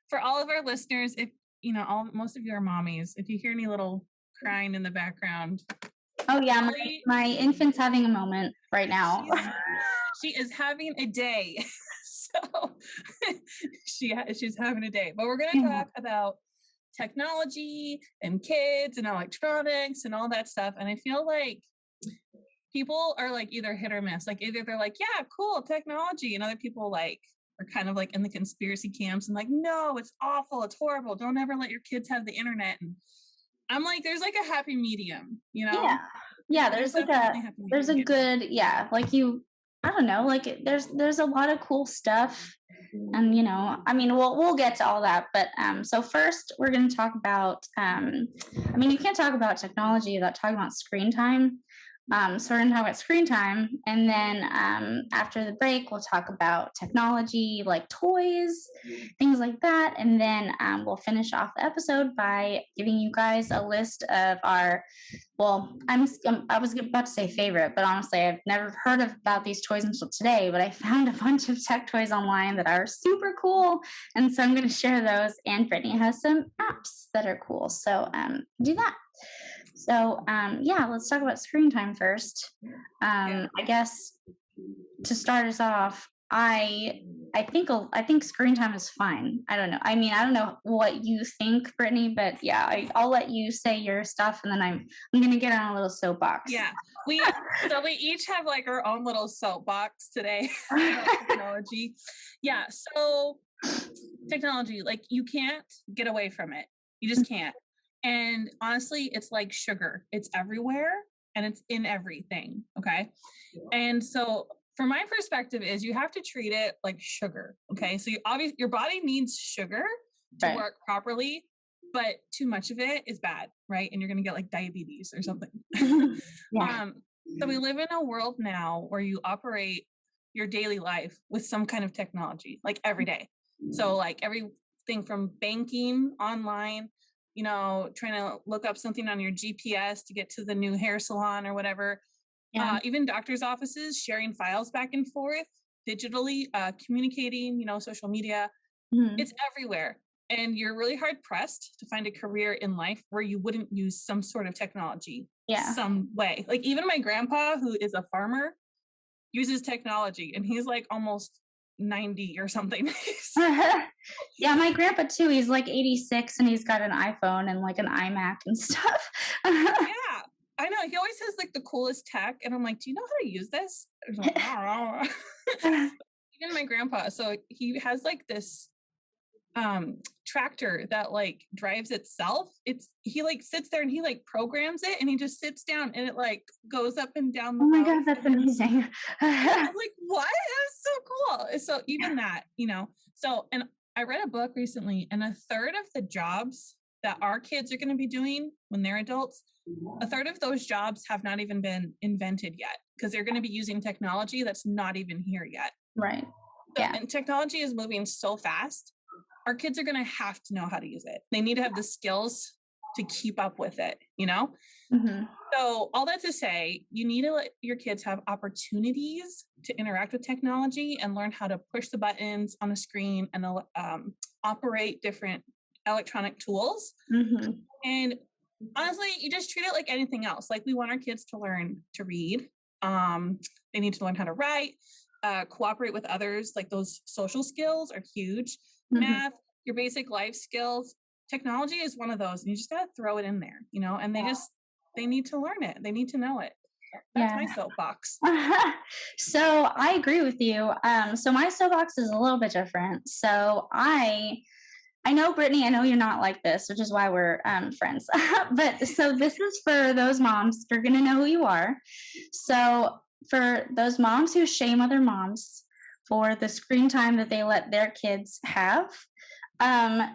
for all of our listeners, if you know, most of you are mommies. If you hear any little crying in the background, oh yeah, my infant's having a moment right now. She is having a day. So she's having a day. But we're going to talk about technology and kids and electronics and all that stuff. And I feel like people are like either hit or miss. Like either they're like, yeah, cool technology, and other people like are kind of like in the conspiracy camps and like, no, it's awful, it's horrible. Don't ever let your kids have the internet. And I'm like, there's like a happy medium, you know? Yeah. There's like there's a good, like I don't know, like there's a lot of cool stuff. And you know, I mean, we'll get to all that, but so first we're going to talk about I mean, you can't talk about technology without talking about screen time. So we're going to talk about screen time, and then after the break, we'll talk about technology, like toys, things like that, and then we'll finish off the episode by giving you guys a list of our. Well, I was about to say favorite, but honestly, I've never heard about these toys until today. But I found a bunch of tech toys online that are super cool, and so I'm going to share those. And Brittany has some apps that are cool, so do that. So yeah, let's talk about screen time first. I guess to start us off, I think screen time is fine. I don't know. I mean, I don't know what you think, Brittany, but yeah, I'll let you say your stuff, and then I'm gonna get on a little soapbox. Yeah, we each have like our own little soapbox today. Technology, yeah. So technology, like you can't get away from it. You just can't. And honestly, it's like sugar. It's everywhere and it's in everything. Okay. And so from my perspective is you have to treat it like sugar. Okay. So your body needs sugar to work properly, but too much of it is bad. Right. And you're going to get like diabetes or something. So we live in a world now where you operate your daily life with some kind of technology, like every day. So like everything from banking online, you know, trying to look up something on your GPS to get to the new hair salon or whatever. Even doctors' offices sharing files back and forth digitally, communicating, you know, social media. It's everywhere. And you're really hard pressed to find a career in life where you wouldn't use some sort of technology some way. Like even my grandpa, who is a farmer, uses technology, and he's like almost 90 or something. Yeah, my grandpa too. He's like 86 and he's got an iPhone and like an iMac and stuff. Yeah, I know. He always has like the coolest tech, and I'm like, do you know how to use this? Like, even my grandpa. So he has like this tractor that like drives itself. He like sits there and he like programs it, and he just sits down and it like goes up and down the Oh my god, that's amazing. I'm like, what? That's so cool. So even that, you know. So, and I read a book recently, and a third of the jobs that our kids are going to be doing when they're adults, a third of those jobs have not even been invented yet, because they're going to be using technology that's not even here yet. Right. So, and technology is moving so fast. Our kids are going to have to know how to use it. They need to have the skills to keep up with it, you know? So all that to say, you need to let your kids have opportunities to interact with technology and learn how to push the buttons on a screen and operate different electronic tools. And honestly, you just treat it like anything else. Like we want our kids to learn to read. They need to learn how to write, cooperate with others. Like those social skills are huge. Math, your basic life skills. Technology is one of those, and you just got to throw it in there, you know, and they need to learn it. They need to know it. That's my soapbox. So I agree with you. So my soapbox is a little bit different. So I know, Brittany, I know you're not like this, which is why we're friends. But so this is for those moms. You're going to know who you are. So for those moms who shame other moms for the screen time that they let their kids have.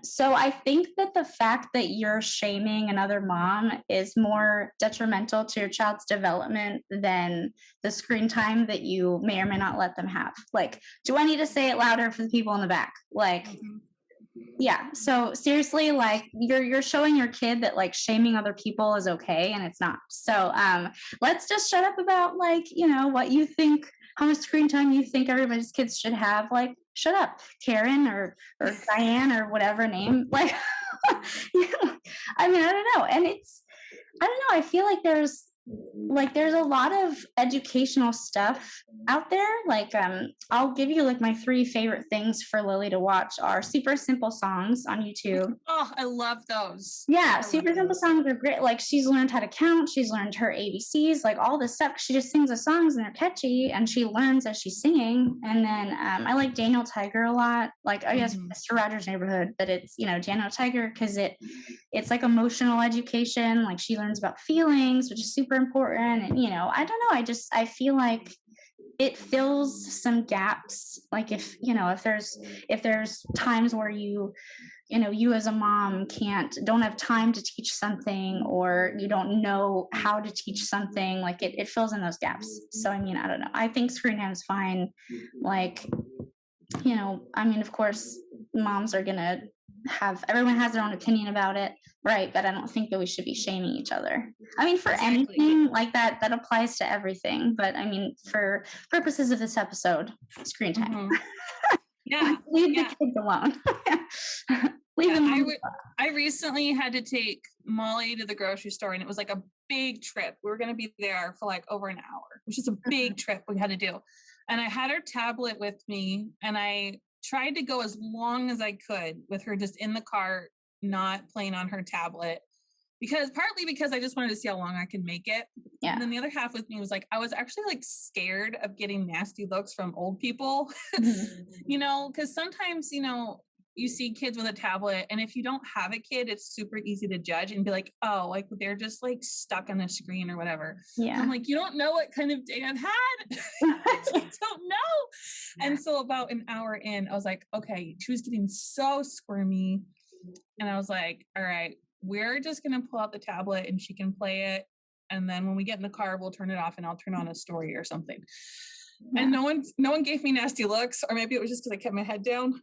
So I think that the fact that you're shaming another mom is more detrimental to your child's development than the screen time that you may or may not let them have. Like, do I need to say it louder for the people in the back? Like, yeah. So seriously, like you're showing your kid that like shaming other people is okay, and it's not. So let's just shut up about like, you know, what you think how much screen time you think everybody's kids should have? Like, shut up, Karen or Diane or whatever name. Like, you know, I mean, I don't know. And I don't know. I feel like there's a lot of educational stuff out there. Like, I'll give you like my three favorite things for Lily to watch are super simple songs on YouTube. Oh, I love those. Yeah, I super simple songs are great. Like, she's learned how to count, she's learned her ABCs, like all this stuff. She just sings the songs and they're catchy, and she learns as she's singing. And then I like Daniel Tiger a lot. Like, I guess Mr. Rogers' Neighborhood, but it's, you know, Daniel Tiger because it's like emotional education. Like, she learns about feelings, which is super important. And, you know, I don't know. I feel like it fills some gaps. Like, if, you know, if there's times where you know, you as a mom don't have time to teach something, or you don't know how to teach something, like it fills in those gaps. So, I mean, I don't know. I think screen time is fine. Like, you know, I mean, of course, moms are going to everyone has their own opinion about it, right? But I don't think that we should be shaming each other. I mean, for anything like that applies to everything. But I mean, for purposes of this episode, screen time. Yeah. Leave the kids alone. Leave them alone. I recently had to take Molly to the grocery store, and it was like a big trip. We were going to be there for like over an hour, which is a big trip we had to do. And I had her tablet with me, and I tried to go as long as I could with her just in the car, not playing on her tablet. Partly because I just wanted to see how long I could make it. Yeah. And then the other half with me was like, I was actually like scared of getting nasty looks from old people, you know, because sometimes, you know, you see kids with a tablet, and if you don't have a kid, it's super easy to judge and be like, oh, like they're just like stuck on the screen or whatever. Yeah. I'm like, you don't know what kind of day I've had. I just don't know. And so about an hour in, I was like, okay, she was getting so squirmy. And I was like, all right, we're just going to pull out the tablet and she can play it. And then when we get in the car, we'll turn it off and I'll turn on a story or something. Yeah. And no one gave me nasty looks, or maybe it was just because I kept my head down.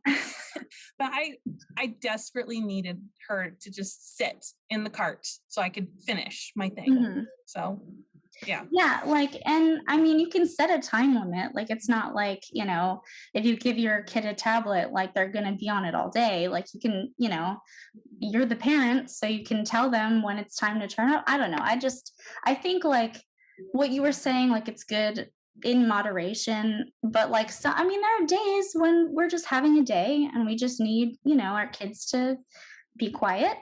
But I desperately needed her to just sit in the cart so I could finish my thing. So yeah. Like, and I mean, you can set a time limit. Like, it's not like, you know, if you give your kid a tablet, like they're going to be on it all day. Like, you can, you know, you're the parent, so you can tell them when it's time to turn up. I don't know. I think like what you were saying, like it's good in moderation, but like, so, I mean, there are days when we're just having a day and we just need, you know, our kids to be quiet.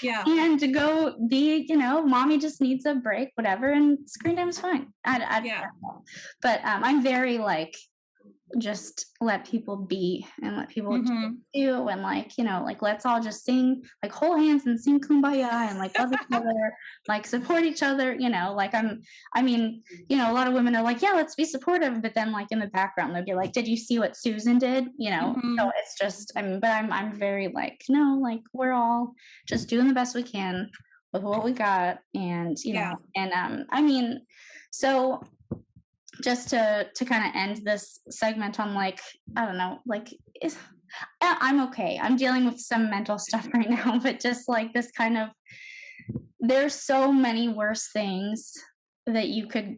Yeah. And to go be, you know, mommy just needs a break, whatever, and screen time is fine. I don't know. But I'm very like, just let people be and let people do, and like, you know, like let's all just sing, like hold hands and sing Kumbaya and like love each other, like support each other, you know, like I mean, you know, a lot of women are like, yeah, let's be supportive, but then like in the background they'll be like, did you see what Susan did, you know? So it's just, I mean, but I'm very like, no, like we're all just doing the best we can with what we got. And you know, and I mean, so just to kind of end this segment on like, I don't know, like I'm okay. I'm dealing with some mental stuff right now, but just like this kind of, there's so many worse things that you could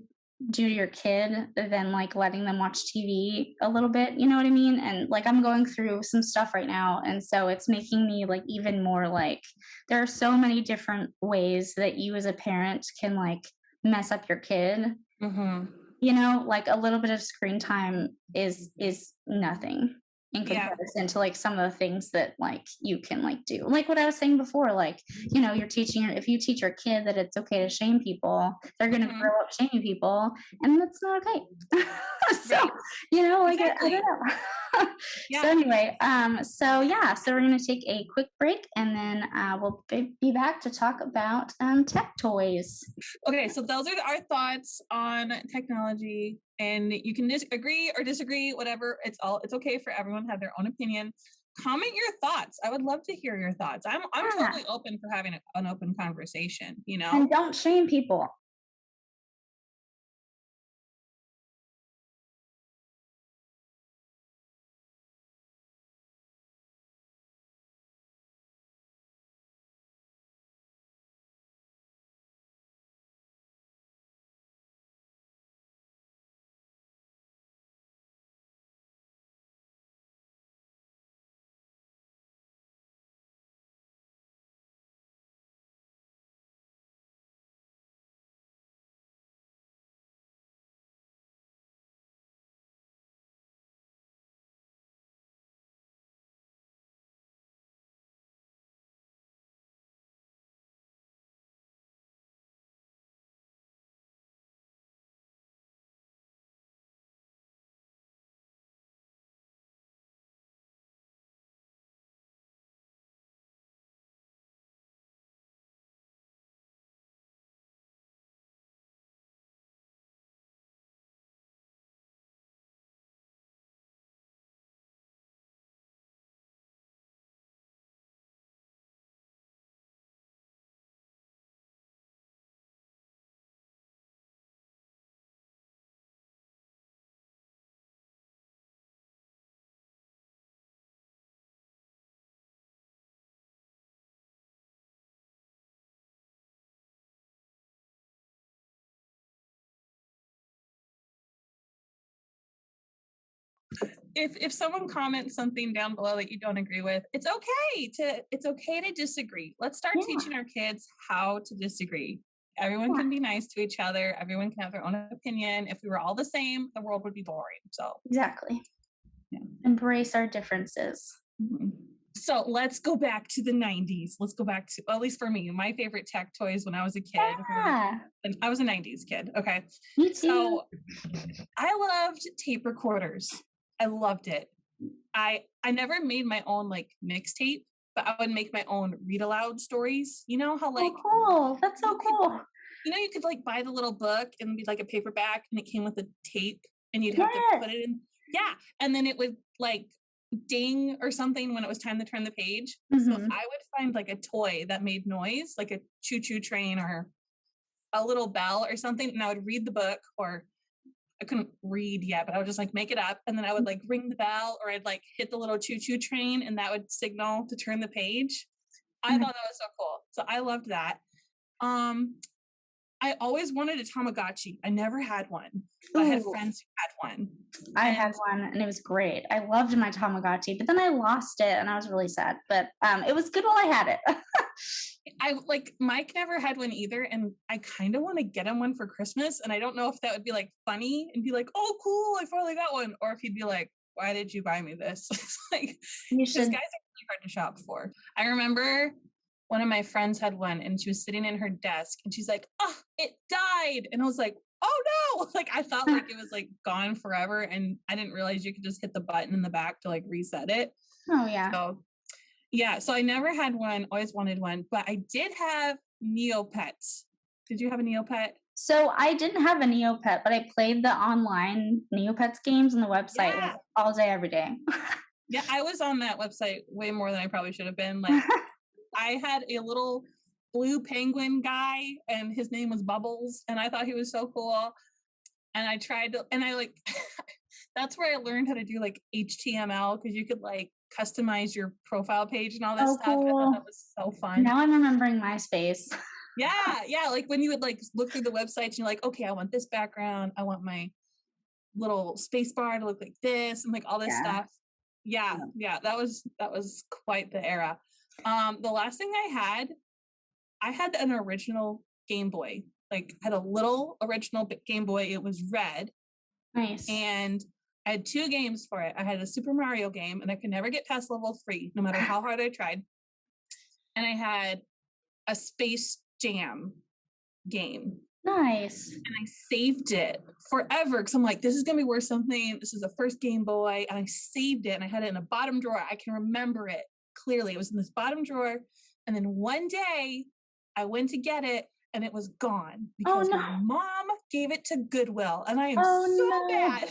do to your kid than like letting them watch TV a little bit, you know what I mean? And like I'm going through some stuff right now, and so it's making me like even more like, there are so many different ways that you as a parent can like mess up your kid. You know, like a little bit of screen time is nothing in comparison to like some of the things that like you can like do. Like what I was saying before, like, you know, if you teach your kid that it's okay to shame people, they're going to grow up shaming people, and that's not okay. So, you know, like I don't know. So anyway, so we're going to take a quick break, and then we'll be back to talk about tech toys. Okay, so those are our thoughts on technology, and you can agree or disagree, whatever. It's okay for everyone to have their own opinion. Comment your thoughts. I would love to hear your thoughts. I'm totally open for having an open conversation, you know. And don't shame people. if someone comments something down below that you don't agree with, it's okay to disagree. Let's start teaching our kids how to disagree. Everyone can be nice to each other. Everyone can have their own opinion. If we were all the same, the world would be boring. So exactly. Embrace our differences. So let's go back to the 90s. Let's go back to, at least for me, my favorite tech toys when I was a kid. And I was a 90s kid. Okay. Me too. So I loved tape recorders. I loved it. I never made my own like mixtape, but I would make my own read aloud stories. You know how like cool. That's so cool. You could like buy the little book and be like a paperback and it came with a tape and you'd have to put it in. Yeah. And then it would like ding or something when it was time to turn the page. So if I would find like a toy that made noise, like a choo-choo train or a little bell or something, and I would read the book, or I couldn't read yet, but I would just like make it up, and then I would like ring the bell, or I'd like hit the little choo-choo train and that would signal to turn the page. I thought that was so cool. So I loved that. I always wanted a Tamagotchi. I never had one, but I had friends who had one. I had one and it was great. I loved my Tamagotchi, but then I lost it and I was really sad, but it was good while I had it. I like Mike never had one either, and I kind of want to get him one for Christmas, and I don't know if that would be like funny and be like, oh cool, I finally got one, or if he'd be like, why did you buy me this? Like, these guys are really hard to shop for. I remember one of my friends had one and she was sitting in her desk and she's like, oh, it died. And I was like, oh no. Like I thought like it was like gone forever, and I didn't realize you could just hit the button in the back to like reset it. Oh yeah. So yeah, so I never had one, always wanted one, but I did have Neopets. Did you have a Neopet? So I didn't have a Neopet, but I played the online Neopets games on the website like, all day, every day. Yeah, I was on that website way more than I probably should have been. Like I had a little blue penguin guy and his name was Bubbles, and I thought he was so cool. And I tried to, and I like, that's where I learned how to do like HTML, because you could like customize your profile page and all this stuff. Cool. I thought that was so fun. Now I'm remembering MySpace. Yeah. Like when you would like look through the website and you're like, okay, I want this background. I want my little space bar to look like this and like all this stuff. Yeah. That was quite the era. The last thing I had an original Game Boy. Like I had a little original Game Boy. It was red. Nice. And I had 2 games for it. I had a Super Mario game, and I could never get past level 3, no matter how hard I tried. And I had a Space Jam game. Nice. And I saved it forever, because I'm like, this is going to be worth something. This is the first Game Boy. And I saved it, and I had it in a bottom drawer. I can remember it clearly. It was in this bottom drawer. And then one day I went to get it, and it was gone because my mom gave it to Goodwill. And I am so bad.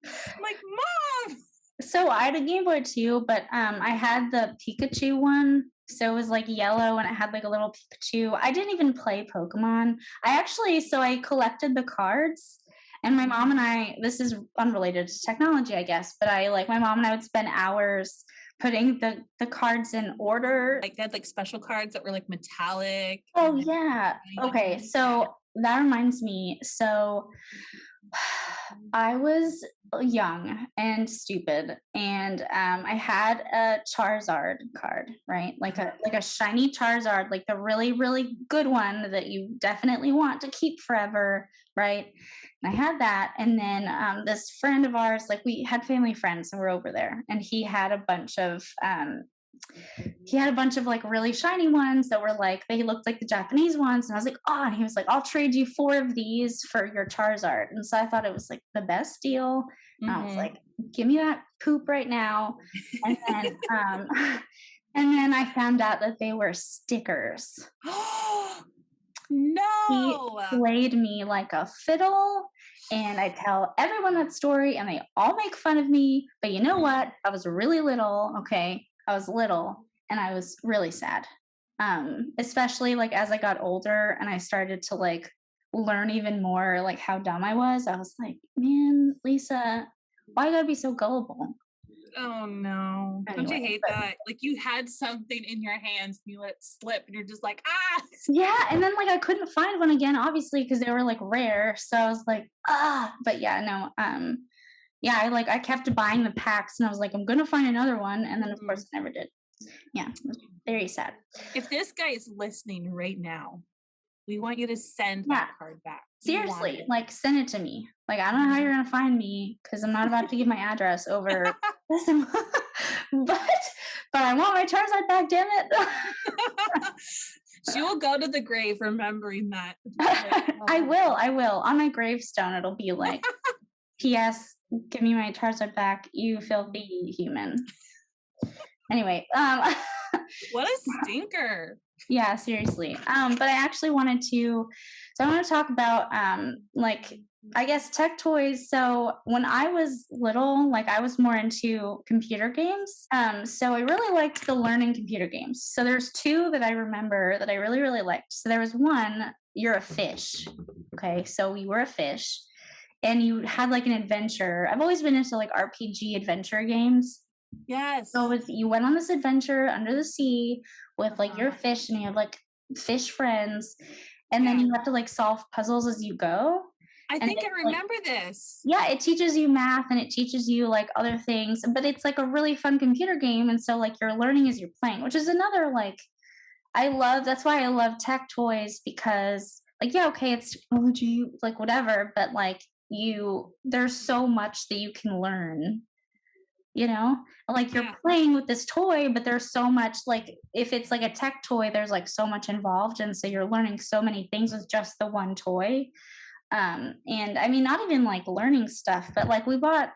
I'm like, Mom! So I had a Game Boy too, but I had the Pikachu one. So it was like yellow and it had like a little Pikachu. I didn't even play Pokemon. I collected the cards, and my mom and I, this is unrelated to technology, I guess, but my mom and I would spend hours putting the cards in order. Like they had like special cards that were like metallic. Oh yeah. Okay. So that reminds me. So I was young and stupid, and I had a Charizard card, right? Like a shiny Charizard, like the really, really good one that you definitely want to keep forever, right? And I had that, and then this friend of ours, like we had family friends and we're over there, and he had a bunch of like really shiny ones that were like, they looked like the Japanese ones. And I was like, oh, and he was like, I'll trade you 4 of these for your Charizard. And so I thought it was like the best deal. And I was like, give me that poop right now. And then, and then I found out that they were stickers. No. He played me like a fiddle. And I tell everyone that story and they all make fun of me. But you know what? I was really little. Okay. I was little and I was really sad. Especially like as I got older and I started to like learn even more like how dumb I was like, man, Lisa, why you gotta be so gullible? Oh no. Anyway, don't you hate that? Like you had something in your hands and you let it slip and you're just like, ah. Yeah. And then like I couldn't find one again, obviously, because they were like rare. So I was like, ah, but yeah, no. Yeah, I kept buying the packs, and I was like, I'm gonna find another one, and then of course I never did. Yeah, it was very sad. If this guy is listening right now, we want you to send Yeah. that card back. Seriously, like send it to me. Like I don't know how you're gonna find me because I'm not about to give my address over this, but I want my Charizard back. Damn it! She will go to the grave remembering that. I will. On my gravestone, it'll be like, P.S. Give me my Charizard back, you filthy human. Anyway, what a stinker. Yeah, seriously. But I actually wanted to, so I want to talk about, like, I guess tech toys. So when I was little, like I was more into computer games. So I really liked the learning computer games. So there's two that I remember that I really, really liked. So there was one, you're a fish. Okay. So you were a fish and you had like an adventure. I've always been into like RPG adventure games. Yes. So you went on this adventure under the sea with like your fish, and you have like fish friends, and then you have to like solve puzzles as you go. I think I remember this. Yeah, it teaches you math and it teaches you like other things, but it's like a really fun computer game, and so like you're learning as you're playing, which is another like that's why I love tech toys, because like yeah, okay, it's technology, like whatever, but like there's so much that you can learn, you know, like you're playing with this toy, but there's so much, like if it's like a tech toy, there's like so much involved, and so you're learning so many things with just the one toy. And I mean, not even like learning stuff, but like we bought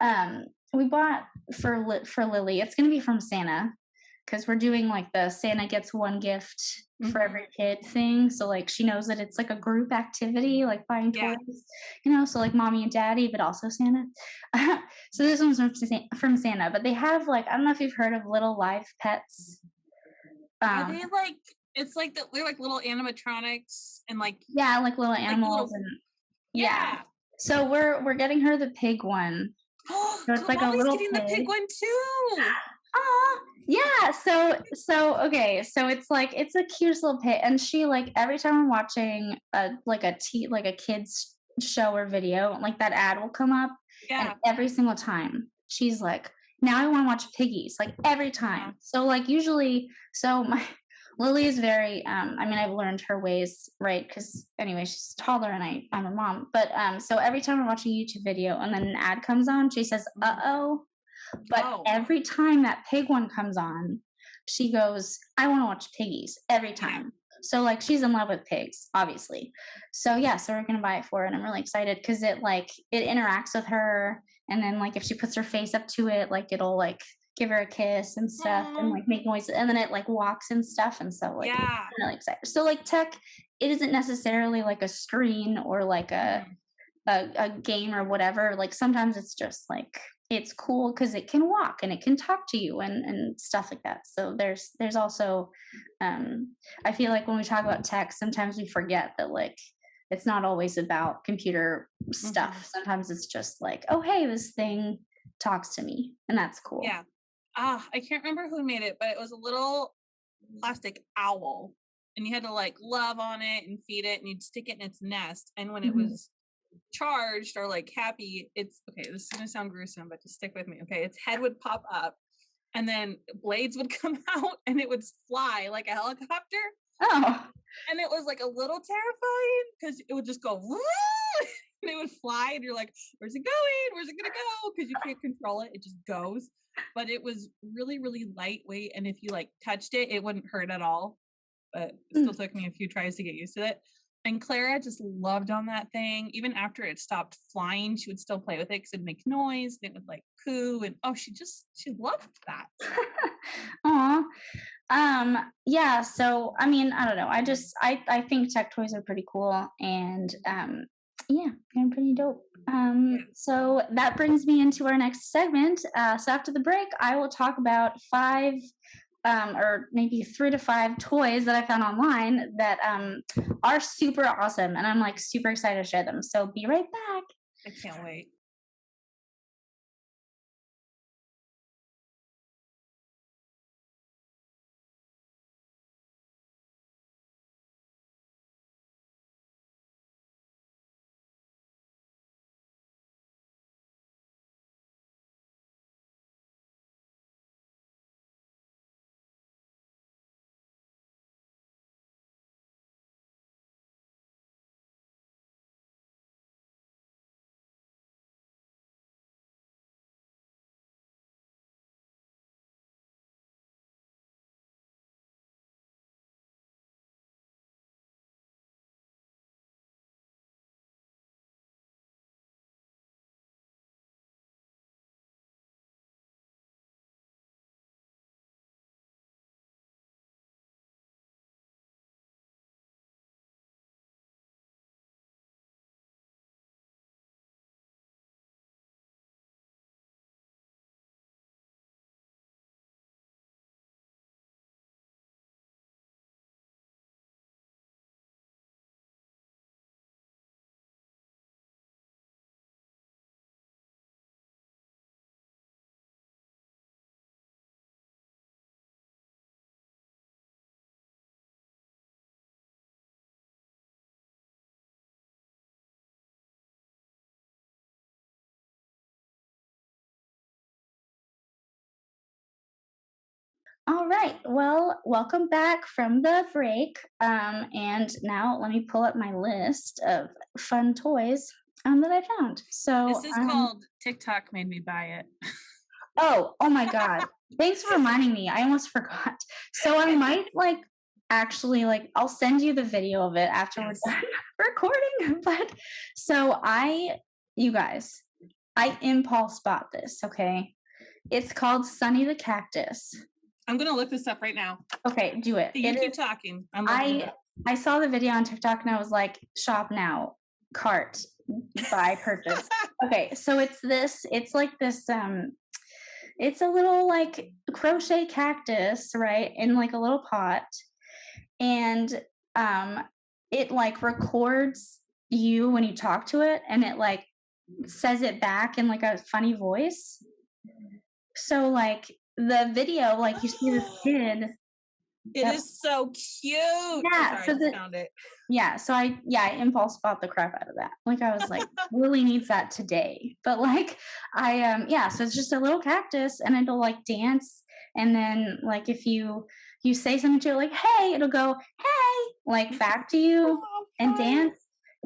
for Lily, it's going to be from Santa, because we're doing like the Santa gets one gift for every kid thing. So like she knows that it's like a group activity, like buying toys, you know, so like mommy and daddy, but also Santa. So this one's from Santa, but they have like, I don't know if you've heard of little live pets. Are they like, it's like they're like little animatronics and like, yeah, like little animals, like and yeah. So we're getting her the pig one. So it's like a little getting pig. The pig one too. Yeah, so okay, so it's like it's a cute little pig, and she like every time I'm watching a kids show or video, like that ad will come up, and every single time she's like, now I want to watch piggies, like every time. So like usually, so my Lily is very I mean, I've learned her ways, right? Because anyway, she's taller and I'm a mom, but so every time I'm watching a YouTube video and then an ad comes on, she says, "Uh-oh." But every time that pig one comes on, she goes, I want to watch piggies every time. So like she's in love with pigs, obviously. So yeah, so we're gonna buy it for her, and I'm really excited because it interacts with her, and then like if she puts her face up to it, like it'll like give her a kiss and stuff, and like make noises, and then it like walks and stuff, and so like I'm really excited. So like tech, it isn't necessarily like a screen or like a game or whatever. Like sometimes it's just like it's cool because it can walk and it can talk to you and stuff like that. So there's also I feel like when we talk about tech, sometimes we forget that like it's not always about computer stuff. Sometimes it's just like, oh hey, this thing talks to me, and that's cool. I can't remember who made it, but it was a little plastic owl, and you had to like love on it and feed it, and you'd stick it in its nest, and when it was charged or like happy, it's okay, this is gonna sound gruesome, but just stick with me, okay? Its head would pop up, and then blades would come out, and it would fly like a helicopter. And it was like a little terrifying because it would just go woo, and it would fly, and you're like, where's it going, where's it gonna go, because you can't control it, it just goes. But it was really, really lightweight, and if you like touched it, it wouldn't hurt at all, but it still took me a few tries to get used to it. And Clara just loved on that thing. Even after it stopped flying, she would still play with it because it'd make noise, and it would like coo, and she loved that. Aw. Yeah, so I mean, I don't know. I think tech toys are pretty cool, and yeah, they're pretty dope. So that brings me into our next segment. So after the break, I will talk about 5 or maybe 3 to 5 toys that I found online that are super awesome, and I'm like super excited to share them. So be right back. I can't wait. All right. Well, welcome back from the break. And now let me pull up my list of fun toys that I found. So, This is called TikTok made me buy it. oh my God. Thanks for reminding me. I almost forgot. So I might actually I'll send you the video of it after we're done recording. But so you guys, I impulse bought this. Okay, it's called Sunny the Cactus. I'm gonna look this up right now. Okay, do it. You keep talking. I saw the video on TikTok and I was like, shop now, cart, buy, purchase. Okay, so it's like this it's a little like crochet cactus, right? In like a little pot. And it like records you when you talk to it and it like says it back in like a funny voice. So like the video, like you see this kid. It is so cute. Yeah, sorry, I found it. Yeah, so I impulse bought the crap out of that. Like I was like, Lily needs that today. But like yeah, so it's just a little cactus and it'll like dance, and then like if you say something to it like hey, it'll go hey like back to you and dance.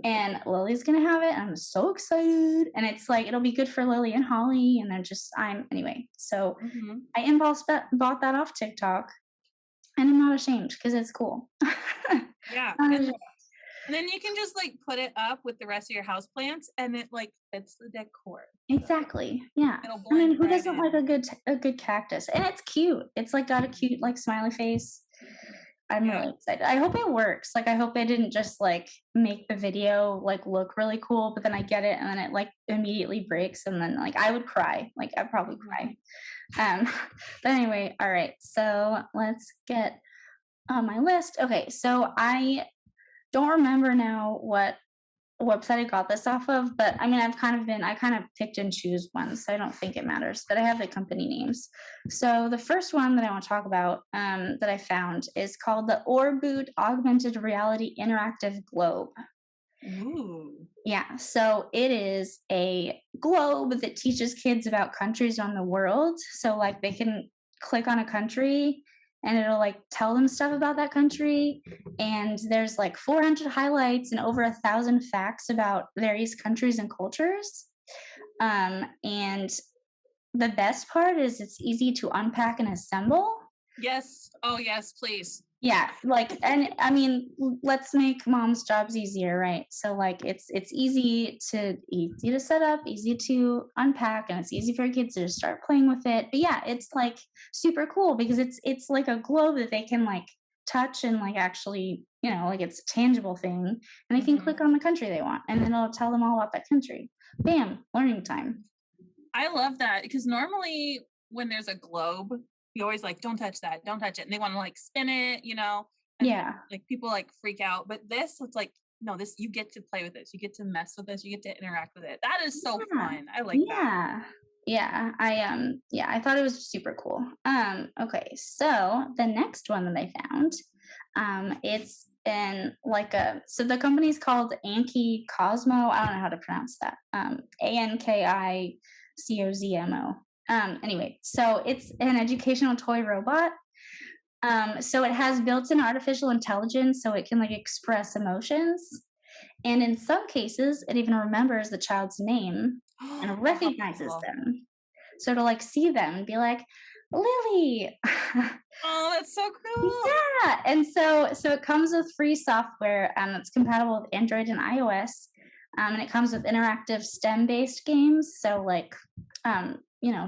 And Lily's gonna have it. I'm so excited. And it's like it'll be good for Lily and Holly. And anyway. So I impulse bought that off TikTok. And I'm not ashamed because it's cool. Yeah. And then you can just like put it up with the rest of your house plants and it like fits the decor. Exactly. Yeah. I mean, who doesn't like a good cactus? And it's cute. It's like got a cute like smiley face. I'm really excited. I hope it works. Like I hope they didn't just like make the video like look really cool, but then I get it and then it like immediately breaks and then like I would cry. Like I'd probably cry. But anyway, all right. So let's get on my list. Okay, so I don't remember now what website I got this off of, but I mean I kind of picked and choose ones, so I don't think it matters, but I have the company names. So the first one that I want to talk about that I found is called the Orboot Augmented Reality Interactive Globe. Ooh. Yeah, so it is a globe that teaches kids about countries around the world. So like they can click on a country and it'll like tell them stuff about that country. And there's like 400 highlights and over 1,000 facts about various countries and cultures. And the best part is it's easy to unpack and assemble. Yes. Oh yes, please. Yeah, like, and I mean, let's make mom's jobs easier, right? So like it's easy to set up, easy to unpack, and it's easy for kids to just start playing with it. But yeah, it's like super cool because it's like a globe that they can like touch and like actually, like it's a tangible thing, and they can click on the country they want and then it'll tell them all about that country. Bam, learning time. I love that because normally when there's a globe, you always like, don't touch that, don't touch it. And they want to like spin it, and yeah. Like people like freak out. But this, it's like, no, this, you get to play with this. You get to mess with this. You get to interact with it. That is so fun. I like that. Yeah. I thought it was super cool. Okay. So the next one that I found, it's in like so the company's called Anki Cosmo. I don't know how to pronounce that. ANKI COZMO. Anyway, so it's an educational toy robot. So it has built-in artificial intelligence, so it can like express emotions. And in some cases, it even remembers the child's name and recognizes them. So to like see them and be like, Lily. Oh, that's so cool. Yeah. And so it comes with free software that's compatible with Android and iOS. And it comes with interactive STEM-based games. So like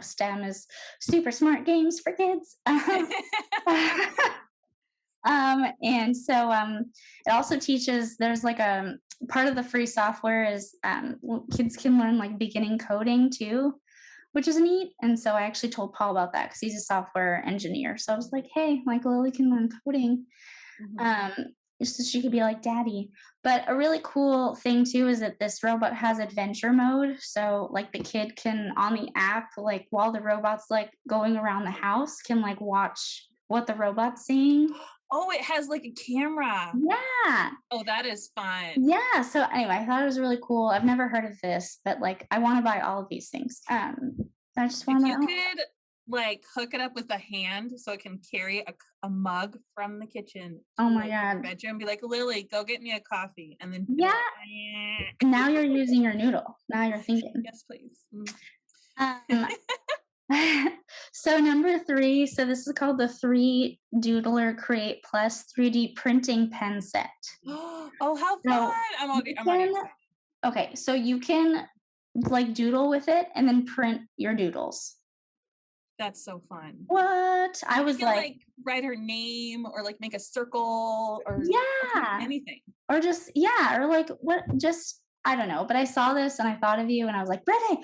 STEM is super smart games for kids. And so it also teaches, there's like a part of the free software is kids can learn like beginning coding too, which is neat. And so I actually told Paul about that because he's a software engineer. So I was like, hey, like Lily can learn coding. Just so she could be like daddy. But a really cool thing too is that this robot has adventure mode. So like the kid can on the app, like while the robot's like going around the house, can like watch what the robot's seeing. Oh, it has like a camera. Yeah. Oh, that is fun. Yeah. So anyway, I thought it was really cool. I've never heard of this, but like I want to buy all of these things. I just want to. like hook it up with a hand so it can carry a mug from the kitchen to my God. Bedroom. Be like, Lily, go get me a coffee, and then yeah. Now you're using your noodle. Now you're thinking. Yes, please. So number 3. So this is called the 3 Doodler Create Plus 3D printing pen set. Oh, how fun! I'm already excited. Okay, so you can like doodle with it and then print your doodles. That's so fun. What? I was like write her name or like make a circle or anything. Or just or like what just I don't know, but I saw this and I thought of you and I was like, Brittany.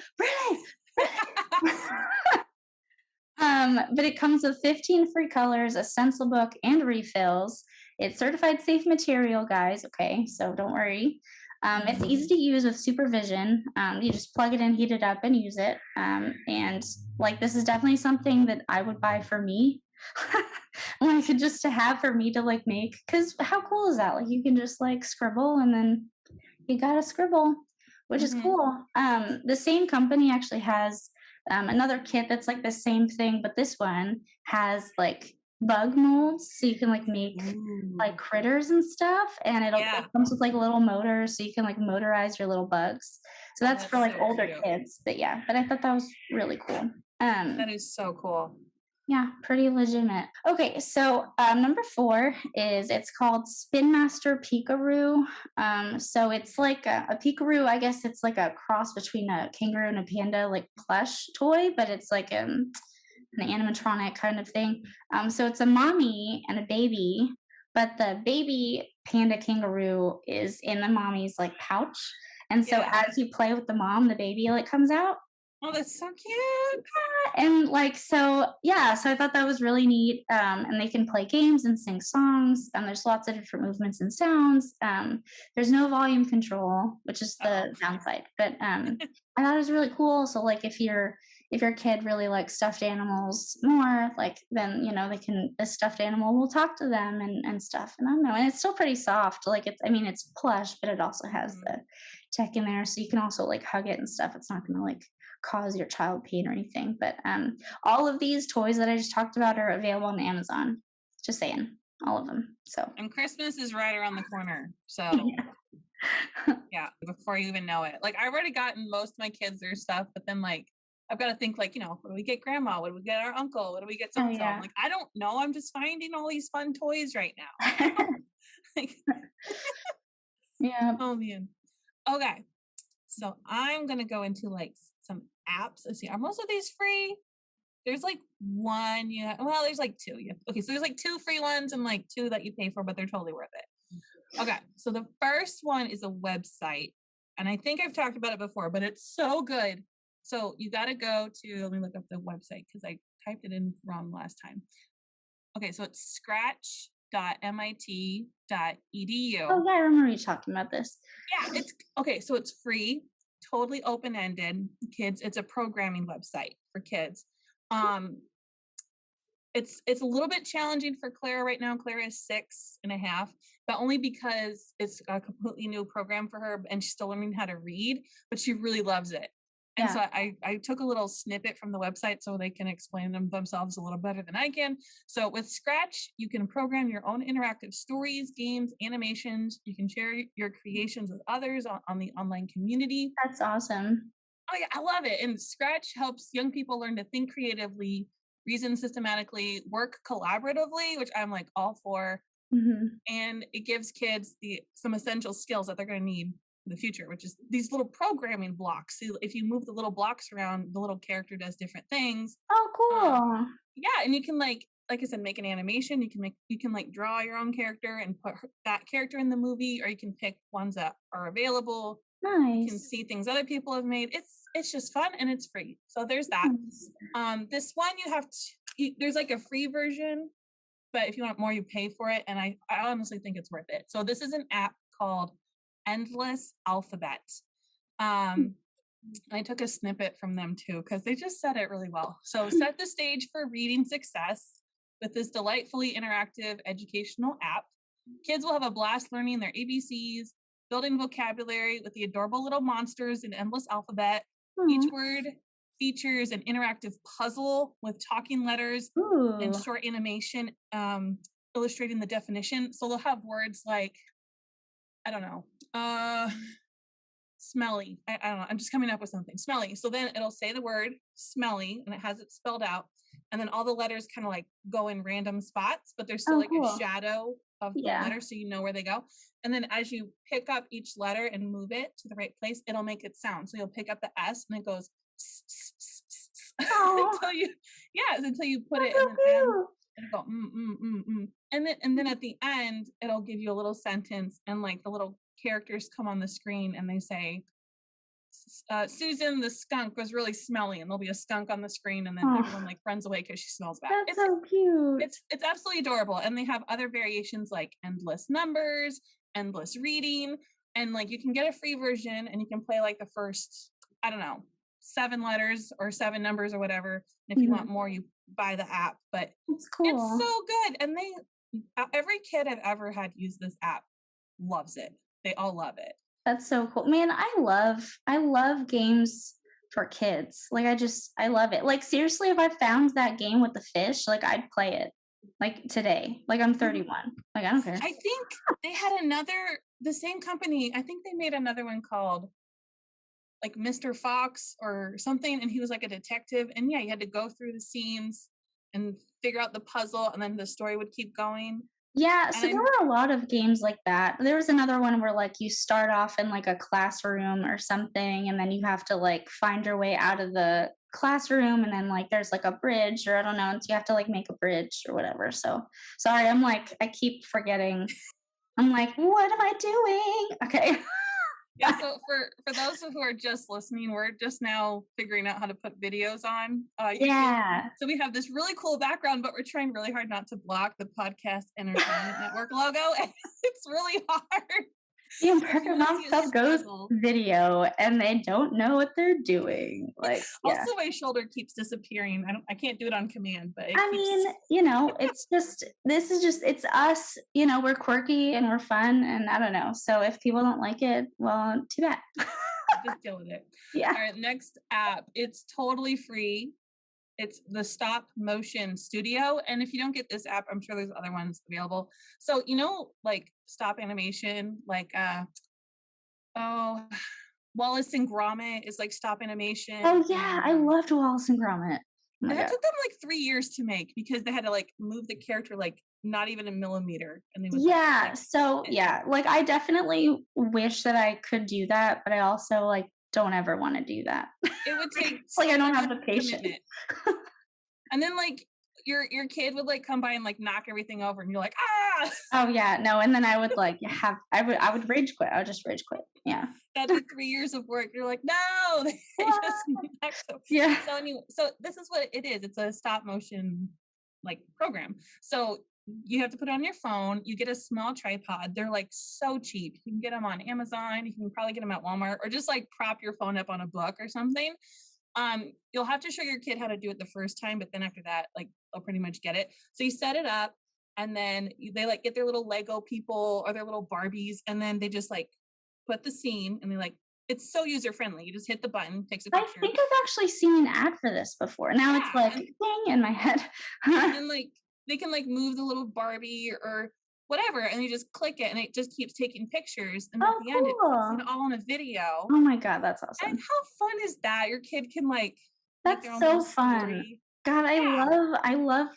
But it comes with 15 free colors, a stencil book, and refills. It's certified safe material, guys. Okay, so don't worry. It's easy to use with supervision. You just plug it in, heat it up, and use it. And like this is definitely something that I would buy for me. Like just to have for me to like make, because how cool is that? Like you can just like scribble and then you got to scribble, which is cool. The same company actually has another kit that's like the same thing, but this one has like bug molds, so you can like make like critters and stuff, and it comes with like little motors, so you can like motorize your little bugs. So that's for like older kids. But I thought that was really cool. That is so cool. Yeah, pretty legitimate. Okay, so number 4 is it's called Spin Master Peek-A-Roo. So it's like a Peek-A-Roo. I guess it's like a cross between a kangaroo and a panda, like plush toy, but it's like an animatronic kind of thing. So it's a mommy and a baby, but the baby panda kangaroo is in the mommy's like pouch, and so as you play with the mom, the baby like comes out. Oh, that's so cute. And like, so I thought that was really neat. And they can play games and sing songs. And there's lots of different movements and sounds. There's no volume control, which is the downside. But I thought it was really cool. So like if your kid really likes stuffed animals more, like then the stuffed animal will talk to them and stuff. And I don't know. And it's still pretty soft. Like it's plush, but it also has the tech in there. So you can also like hug it and stuff. It's not gonna like cause your child pain or anything. But all of these toys that I just talked about are available on Amazon. Just saying, all of them. So and Christmas is right around the corner. So before you even know it. Like I've already gotten most of my kids their stuff, but then like I've got to think like, what do we get grandma? What do we get our uncle? What do we get so and so? I'm like, I don't know. I'm just finding all these fun toys right now. Oh man. Okay. So I'm gonna go into like some apps. Let's see, are most of these free? There's like one, there's like 2. Okay, so there's like 2 free ones and like 2 that you pay for, but they're totally worth it. Okay, so the first one is a website, and I think I've talked about it before, but it's so good. So you got to go to, let me look up the website because I typed it in wrong last time. Okay, so it's scratch.mit.edu. Oh yeah, I remember you talking about this. Yeah, it's okay. So it's free, totally open-ended. Kids, it's a programming website for kids. It's a little bit challenging for Clara right now. Clara is 6.5, but only because it's a completely new program for her and she's still learning how to read, but she really loves it. And so I took a little snippet from the website so they can explain themselves a little better than I can. So with Scratch, you can program your own interactive stories, games, animations. You can share your creations with others on the online community. That's awesome. Oh yeah, I love it. And Scratch helps young people learn to think creatively, reason systematically, work collaboratively, which I'm like all for. And it gives kids some essential skills that they're going to need in the future, which is these little programming blocks. So if you move the little blocks around, the little character does different things. Oh, cool. And you can like I said, make an animation. You can like draw your own character and put that character in the movie, or you can pick ones that are available. Nice. You can see things other people have made. It's just fun and it's free. So there's that. Nice. This one there's like a free version, but if you want more, you pay for it. And I honestly think it's worth it. So this is an app called Endless Alphabet. I took a snippet from them too, because they just said it really well. So set the stage for reading success with this delightfully interactive educational app. Kids will have a blast learning their ABCs, building vocabulary with the adorable little monsters in Endless Alphabet. Each word features an interactive puzzle with talking letters and short animation illustrating the definition. So they'll have words like, I don't know, smelly. I don't know. I'm just coming up with something. Smelly. So then it'll say the word smelly and it has it spelled out. And then all the letters kind of like go in random spots, but there's still a shadow of the letter so you know where they go. And then as you pick up each letter and move it to the right place, it'll make it sound. So you'll pick up the S and it goes until you put it in the end. It'll go and then at the end it'll give you a little sentence and like the little characters come on the screen and they say Susan the skunk was really smelly, and there'll be a skunk on the screen and then everyone like runs away because she smells bad. That's so cute. It's absolutely adorable. And they have other variations like endless numbers, endless reading, and like you can get a free version and you can play like the first, I don't know, 7 letters or 7 numbers or whatever. And if you want more, you buy the app. But it's cool. It's so good. And every kid I've ever had use this app loves it. They all love it. That's so cool. Man, I love games for kids. Like I love it. Like seriously, if I found that game with the fish, like I'd play it like today. Like I'm 31. Like I don't care. I think they had the same company, I think they made another one called like Mr. Fox or something, and he was like a detective, and you had to go through the scenes and figure out the puzzle, and then the story would keep going. Yeah, so there were a lot of games like that. There was another one where like you start off in like a classroom or something, and then you have to like find your way out of the classroom, and then like there's like a bridge, or I don't know, and so you have to like make a bridge or whatever. So sorry, I keep forgetting. I'm like, what am I doing? Okay. Yeah, so for those who are just listening, we're just now figuring out how to put videos on YouTube. So we have this really cool background, but we're trying really hard not to block the Podcast Entertainment Network logo. And it's really hard. The Imperfect Mom stuff goes video and they don't know what they're doing. Like also my shoulder keeps disappearing. I can't do it on command, but it's us, we're quirky and we're fun, and I don't know. So if people don't like it, well, too bad. Just deal with it. Yeah. All right, next app. It's totally free. It's the Stop Motion Studio. And if you don't get this app, I'm sure there's other ones available. So, like stop animation, like, Wallace and Gromit is like stop animation. Oh, yeah. I loved Wallace and Gromit. Oh, that took them like 3 years to make because they had to like move the character like not even a millimeter. And they would like I definitely wish that I could do that, but I also like don't ever want to do that. It would take like I don't have the patience. And then like your kid would like come by and like knock everything over and you're like, oh yeah, no. And then I would like I would rage quit. I would just rage quit. Yeah. That'd be 3 years of work. You're like, no, they just yeah. So anyway, so this is what it is. It's a stop motion like program. So you have to put it on your phone. You get a small tripod. They're like so cheap. You can get them on Amazon. You can probably get them at Walmart, or just like prop your phone up on a book or something. You'll have to show your kid how to do it the first time, but then after that, like they'll pretty much get it. So you set it up, and then they like get their little Lego people or their little Barbies, and then they just like put the scene, and they like, it's so user friendly. You just hit the button, takes a picture. I think I've actually seen an ad for this before. Now it's like ding in my head. And then like they can like move the little Barbie or whatever, and you just click it and it just keeps taking pictures, and at the end it puts it all on a video. Oh my god, that's awesome. And how fun is that? Your kid can like that's so fun story. God, I love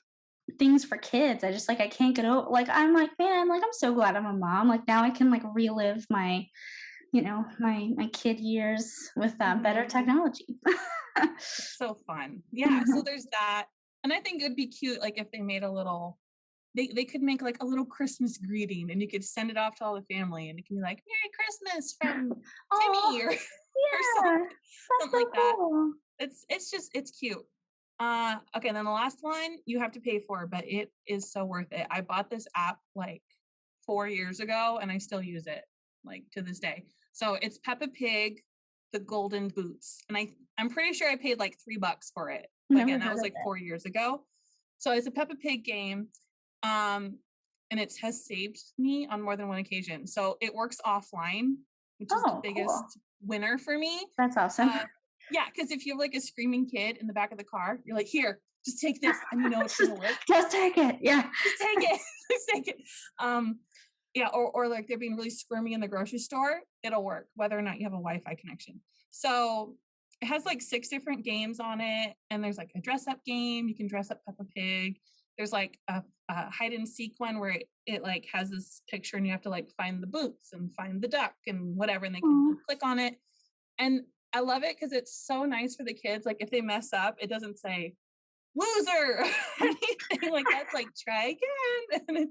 things for kids. I just like I can't get over, like I'm like, man, like I'm so glad I'm a mom. Like now I can like relive my my kid years with better technology. So fun. Yeah, so there's that. And I think it would be cute, like if they made a little, they could make like a little Christmas greeting, and you could send it off to all the family, and it can be like Merry Christmas from Timmy or something like that. It's cute. Okay, and then the last one you have to pay for, but it is so worth it. I bought this app like 4 years ago, and I still use it like to this day. So it's Peppa Pig, the Golden Boots, and I'm pretty sure I paid like $3 for it. But again, that was like 4 years ago. So it's a Peppa Pig game, and it has saved me on more than one occasion. So it works offline, which is the biggest winner for me. That's awesome. Yeah, because if you have like a screaming kid in the back of the car, you're like, here, just take this, and you know it's gonna work. Just take it. Yeah. Just take it. Just take it. Yeah, or like they're being really squirmy in the grocery store, it'll work, whether or not you have a Wi-Fi connection. So it has like 6 different games on it, and there's like a dress up game. You can dress up Peppa Pig. There's like a hide and seek one where it like has this picture and you have to like find the boots and find the duck and whatever, and they can click on it. And I love it because it's so nice for the kids. Like if they mess up, it doesn't say loser or anything like that. It's like try again, and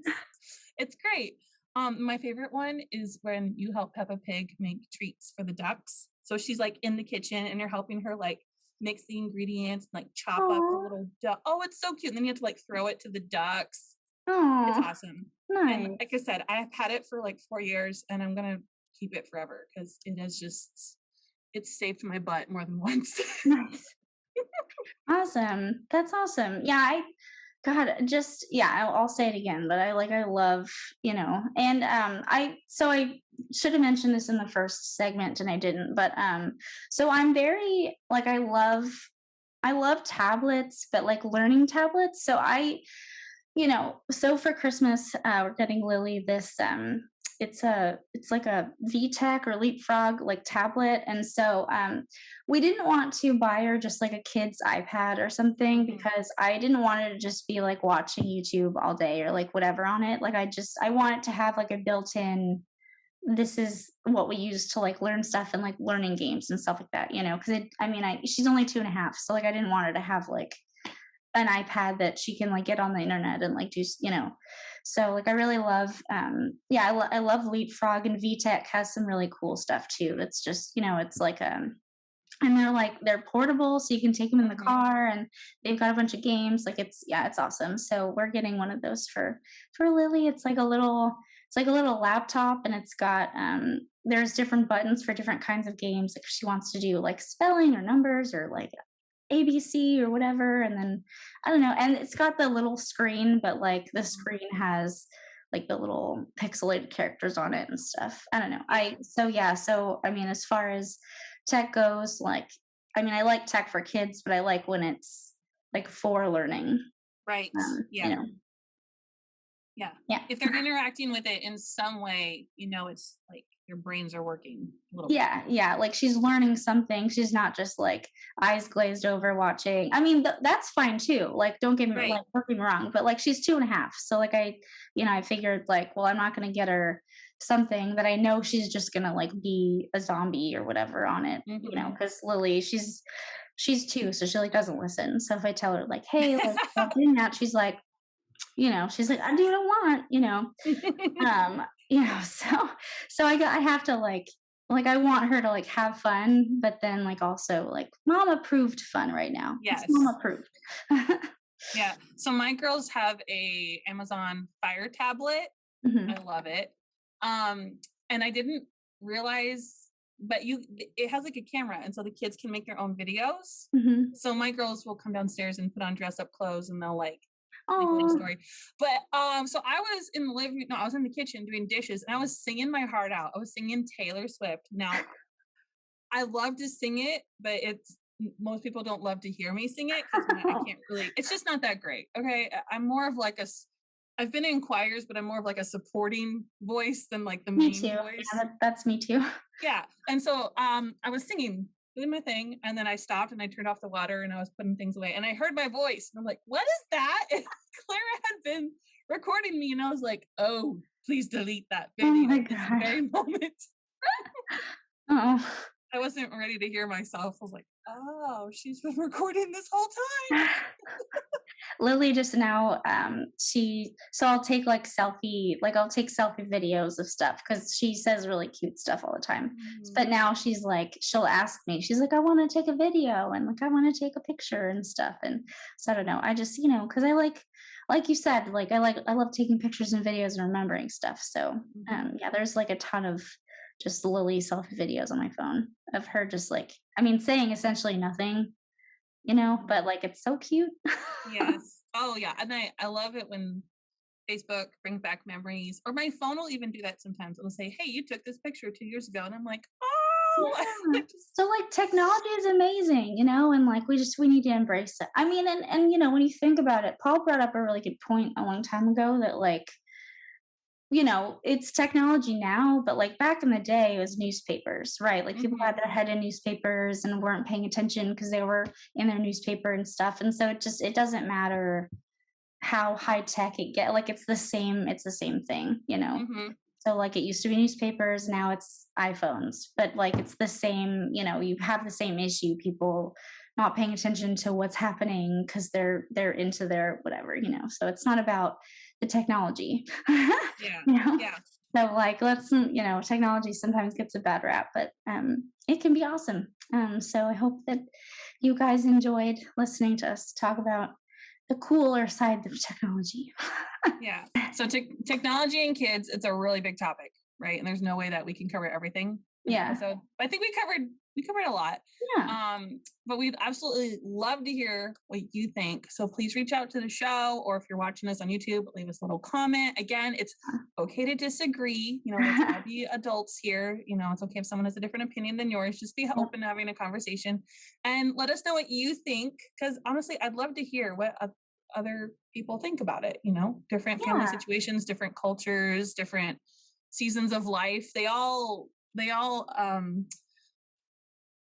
it's great. My favorite one is when you help Peppa Pig make treats for the ducks. So she's like in the kitchen and you're helping her like mix the ingredients, and, like chop up the little duck. Oh, it's so cute. And then you have to like throw it to the ducks. It's awesome. Nice. And like I said, I've had it for like 4 years, and I'm gonna keep it forever because it has it's saved my butt more than once. Nice. Awesome. That's awesome. Yeah, God, just yeah, I'll say it again, but I love, and I should have mentioned this in the first segment and I didn't, but so I'm very like I love tablets, but like learning tablets. So so for Christmas, we're getting Lily this it's like a VTech or Leapfrog like tablet, and so we didn't want to buy her just like a kid's iPad or something because I didn't want it to just be like watching YouTube all day or like whatever on it. Like I want it to have like a built-in, this is what we use to like learn stuff and like learning games and stuff like that, because she's only 2.5, so like I didn't want her to have like an iPad that she can like get on the internet and like do, so like I really love I love Leapfrog, and VTech has some really cool stuff too. It's just, it's like and they're portable, so you can take them in the car, and they've got a bunch of games. Like it's awesome. So we're getting one of those for Lily. It's like a little laptop, and it's got there's different buttons for different kinds of games. Like if she wants to do like spelling or numbers or like ABC or whatever, and then I don't know, and it's got the little screen, but like the screen has like the little pixelated characters on it and stuff. I don't know. So I mean, as far as tech goes, like I like tech for kids, but I like when it's like for learning. Right. Yeah. Yeah. If they're interacting with it in some way, it's like your brains are working a little bit. Yeah. Like she's learning something. She's not just like eyes glazed over watching. I mean, that's fine too. Like, don't get me wrong, but like she's 2.5. So like I figured like, well, I'm not going to get her something that I know she's just going to like be a zombie or whatever on it, because Lily, she's 2, so she like doesn't listen. So if I tell her like, hey, like stop doing that, she's like, she's like, I do what I want, so I have to like I want her to like have fun, but then like also like mom approved fun right now. Yes. It's mom approved. Yeah. So my girls have a Amazon Fire tablet. I love it. And I didn't realize, but it has like a camera, and so the kids can make their own videos. So my girls will come downstairs and put on dress up clothes, and they'll like story. But so I was in the kitchen doing dishes, and I was singing my heart out. I was singing Taylor Swift. Now I love to sing it, but most people don't love to hear me sing it because I can't really, it's just not that great. Okay. I'm more of like I've been in choirs, but I'm more of like a supporting voice than like the main voice. Yeah, that's me too. Yeah. And so I was singing, doing my thing, and then I stopped and I turned off the water and I was putting things away, and I heard my voice, and I'm like, what is that? And Clara had been recording me, and I was like, oh, please delete that video. Oh my God. This very moment. I wasn't ready to hear myself. I was like, oh, she's been recording this whole time. Lily just now, I'll take I'll take selfie videos of stuff because she says really cute stuff all the time. But now she's like, she'll ask me, she's like, I want to take a video, and like, I want to take a picture and stuff. And so I don't know. I just, because I like you said, like, I love taking pictures and videos and remembering stuff. So, there's like a ton of just Lily selfie videos on my phone of her just like, saying essentially nothing, but like it's so cute. Yes. Oh yeah. And I love it when Facebook brings back memories, or my phone will even do that sometimes. It'll say, hey, you took this picture 2 years ago. And I'm like, oh, Yeah. So like technology is amazing, and like we need to embrace it. I mean, and when you think about it, Paul brought up a really good point a long time ago that like, it's technology now, but like back in the day, it was newspapers, right? Like people had their head in newspapers and weren't paying attention because they were in their newspaper and stuff. And so it doesn't matter how high tech it get. Like it's the same thing, So like it used to be newspapers, now it's iPhones, but like it's the same, you have the same issue, people not paying attention to what's happening because they're into their whatever, So it's not about the technology. Yeah. Yeah. So like technology sometimes gets a bad rap, but it can be awesome. So I hope that you guys enjoyed listening to us talk about the cooler side of technology. Yeah. So technology and kids, it's a really big topic, right? And there's no way that we can cover everything. Yeah. So I think we covered a lot. Yeah. But we'd absolutely love to hear what you think. So please reach out to the show, or if you're watching us on YouTube, leave us a little comment. Again, it's okay to disagree. Let's all be adults here. It's okay if someone has a different opinion than yours. Just be open to having a conversation and let us know what you think. Because honestly, I'd love to hear what other people think about it. Different family situations, different cultures, different seasons of life. They all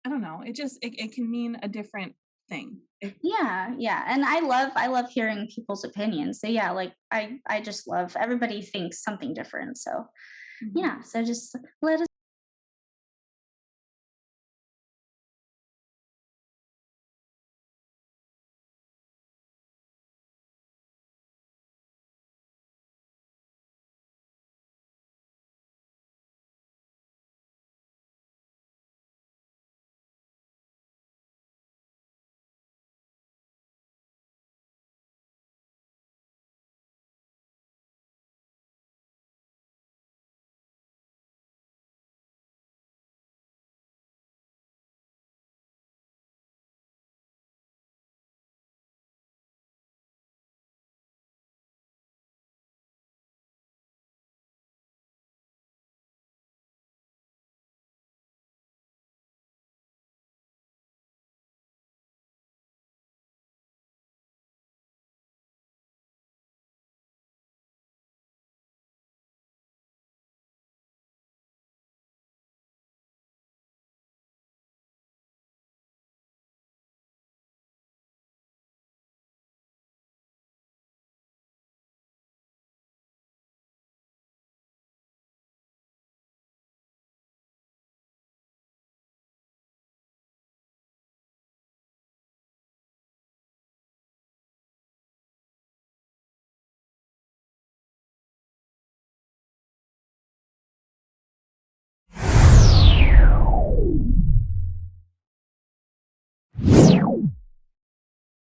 I don't know. It can mean a different thing. Yeah. And I love hearing people's opinions. So yeah, like I just love everybody thinks something different. So yeah. So just let us